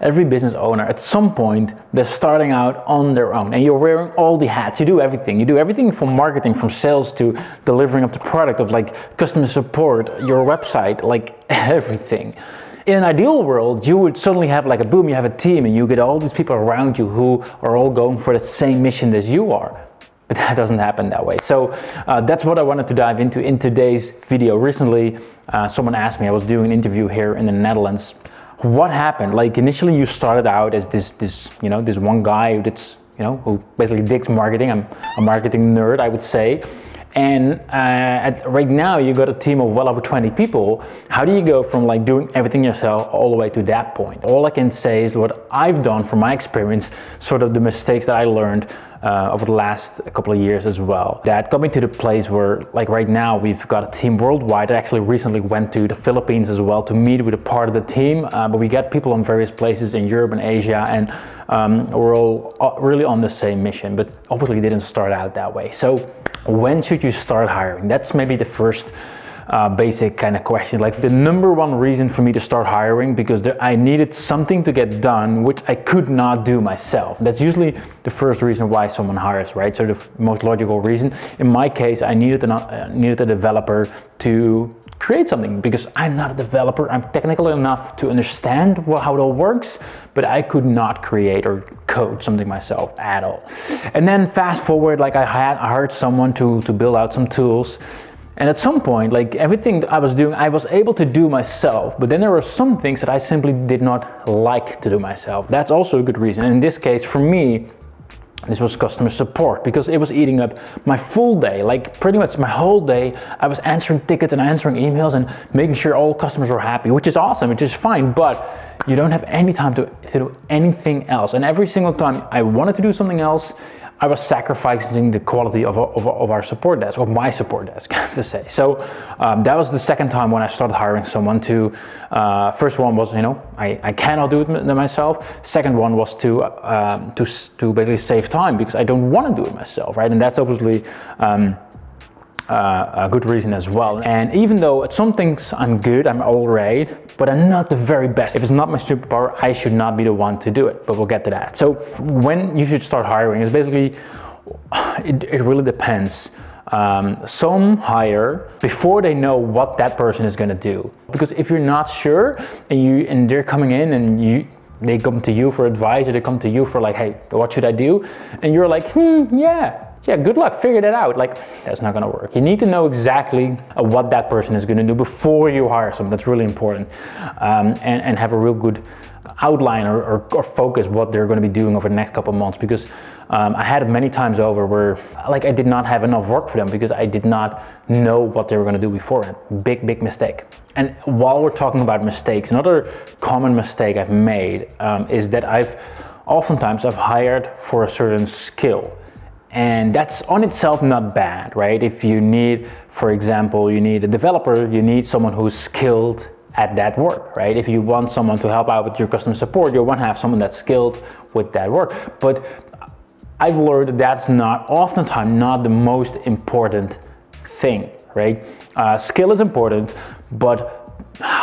every business owner at some point, they're starting out on their own, and you're wearing all the hats. You do everything from marketing, from sales to delivering of the product, of like customer support, your website, like everything. In an ideal world, you would suddenly have like a boom, you have a team and you get all these people around you who are all going for the same mission as you are. But that doesn't happen that way. So that's what I wanted to dive into in today's video. Recently, someone asked me, I was doing an interview here in the Netherlands, what happened? Like initially you started out as this one guy who basically digs marketing. I'm a marketing nerd, I would say. And right now you got a team of well over 20 people. How do you go from like doing everything yourself all the way to that point? All I can say is what I've done from my experience, sort of the mistakes that I learned over the last couple of years as well. That got me to the place where like right now we've got a team worldwide. I actually recently went to the Philippines as well to meet with a part of the team, but we got people in various places in Europe and Asia, and we're all really on the same mission, but obviously didn't start out that way. So when should you start hiring? That's maybe the first basic kind of question. Like the number one reason for me to start hiring, because I needed something to get done which I could not do myself. That's usually the first reason why someone hires, right? So the most logical reason. In my case, I needed a developer to create something, because I'm not a developer. I'm technical enough to understand how it all works, but I could not create or code something myself at all. And then fast forward, like I hired someone to build out some tools. And at some point, like everything that I was doing, I was able to do myself, but then there were some things that I simply did not like to do myself. That's also a good reason. And in this case, for me, this was customer support, because it was eating up my full day, like pretty much my whole day. I was answering tickets and answering emails and making sure all customers were happy, which is awesome, which is fine, but you don't have any time to do anything else. And every single time I wanted to do something else, I was sacrificing the quality of our support desk, of my support desk, to say. So that was the second time when I started hiring someone to, first one was, I cannot do it myself. Second one was to basically save time, because I don't want to do it myself, right? And that's obviously a good reason as well. And even though at some things I'm good, I'm all right, but I'm not the very best. If it's not my superpower, I should not be the one to do it, but we'll get to that. So when you should start hiring is basically, it really depends. Some hire before they know what that person is gonna do. Because if you're not sure and they're coming in and they come to you for advice, or they come to you for like, hey, what should I do? And you're like, yeah, good luck, figure that out. Like, that's not gonna work. You need to know exactly what that person is gonna do before you hire someone. That's really important. And have a real good outline or focus what they're gonna be doing over the next couple of months. Because I had it many times over where like I did not have enough work for them because I did not know what they were gonna do beforehand. Big mistake. And while we're talking about mistakes, another common mistake I've made is that I've hired for a certain skill. And that's on itself not bad, right? If you need, for example, you need a developer, you need someone who's skilled at that work, right? If you want someone to help out with your customer support, you want to have someone that's skilled with that work. But I've learned that that's oftentimes not the most important thing, right? Skill is important, but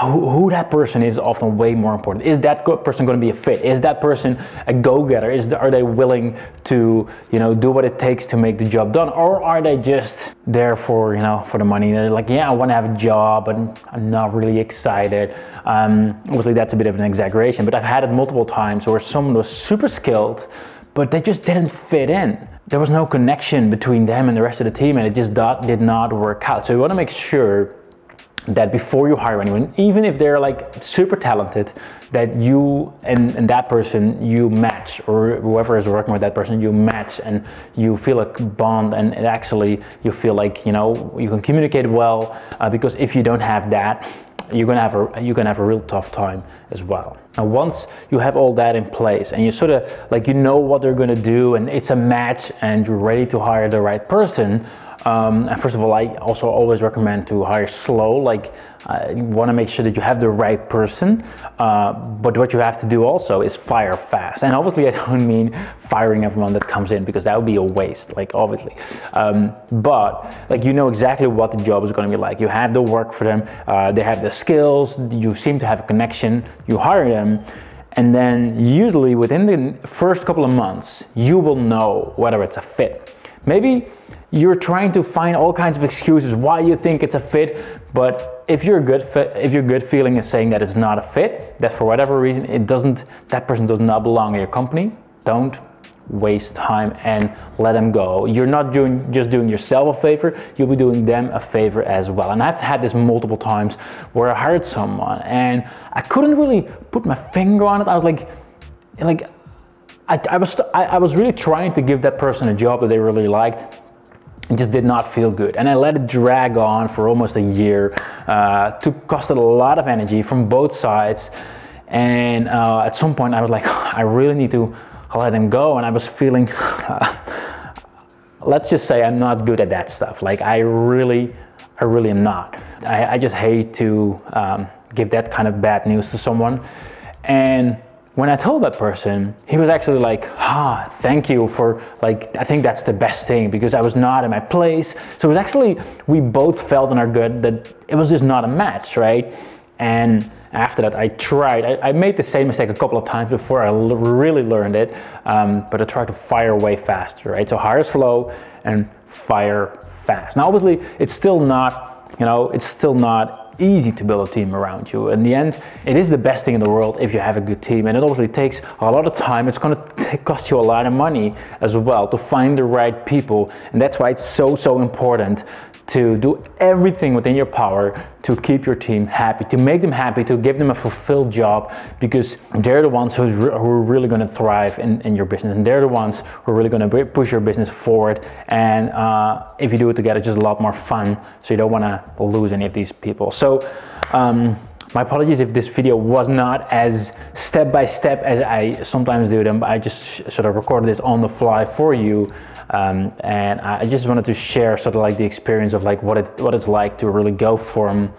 who that person is often way more important. Is that person going to be a fit? Is that person a go-getter? Are they willing to, do what it takes to make the job done? Or are they just there for the money? They're like, yeah, I want to have a job, but I'm not really excited. Obviously, that's a bit of an exaggeration, but I've had it multiple times where someone was super skilled, but they just didn't fit in. There was no connection between them and the rest of the team, and it just did not work out. So you want to make sure that before you hire anyone, even if they're like super talented, that you and that person you match, or whoever is working with that person you match, and you feel like a bond, and actually you feel like you can communicate well, because if you don't have that, you're gonna have a real tough time as well. Now once you have all that in place and you sort of like what they're gonna do and it's a match and you're ready to hire the right person, and first of all, I also always recommend to hire slow. Like you want to make sure that you have the right person, but what you have to do also is fire fast. And obviously I don't mean firing everyone that comes in, because that would be a waste, like obviously, but like exactly what the job is going to be like. You have the work for them, they have the skills, you seem to have a connection, you hire them, And then usually within the first couple of months, you will know whether it's a fit. Maybe you're trying to find all kinds of excuses why you think it's a fit, but if your gut feeling is saying that it's not a fit, that for whatever reason that person does not belong in your company, don't waste time and let them go. You're not just doing yourself a favor, you'll be doing them a favor as well. And I've had this multiple times where I hired someone and I couldn't really put my finger on it. I was like I was really trying to give that person a job that they really liked. It just did not feel good, and I let it drag on for almost a year. Costed a lot of energy from both sides, and at some point I was like, I really need to let him go. And I was feeling, let's just say I'm not good at that stuff. Like I really am not. I just hate to give that kind of bad news to someone. And when I told that person, he was actually like, thank you for, like, I think that's the best thing, because I was not in my place. So it was actually, we both felt in our gut that it was just not a match, right? And after that, I made the same mistake a couple of times before I really learned it, but I tried to fire way faster, right? So hire slow and fire fast. Now, obviously, it's still not easy to build a team around you. In the end, it is the best thing in the world if you have a good team, and it obviously takes a lot of time. It's going to cost you a lot of money as well to find the right people, and that's why it's so important to do everything within your power to keep your team happy, to make them happy, to give them a fulfilled job, because they're the ones who are really going to thrive in your business, and they're the ones who are really going to push your business forward. And if you do it together, it's just a lot more fun, so you don't want to lose any of these people. So my apologies if this video was not as step-by-step as I sometimes do them, but I just sort of recorded this on the fly for you. And I just wanted to share sort of like the experience of like what it's like to really go from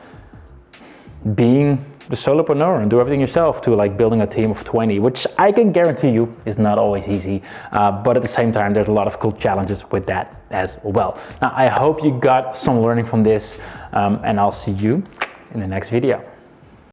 being the solopreneur and do everything yourself to like building a team of 20, which I can guarantee you is not always easy. But at the same time, there's a lot of cool challenges with that as well. Now, I hope you got some learning from this, and I'll see you in the next video.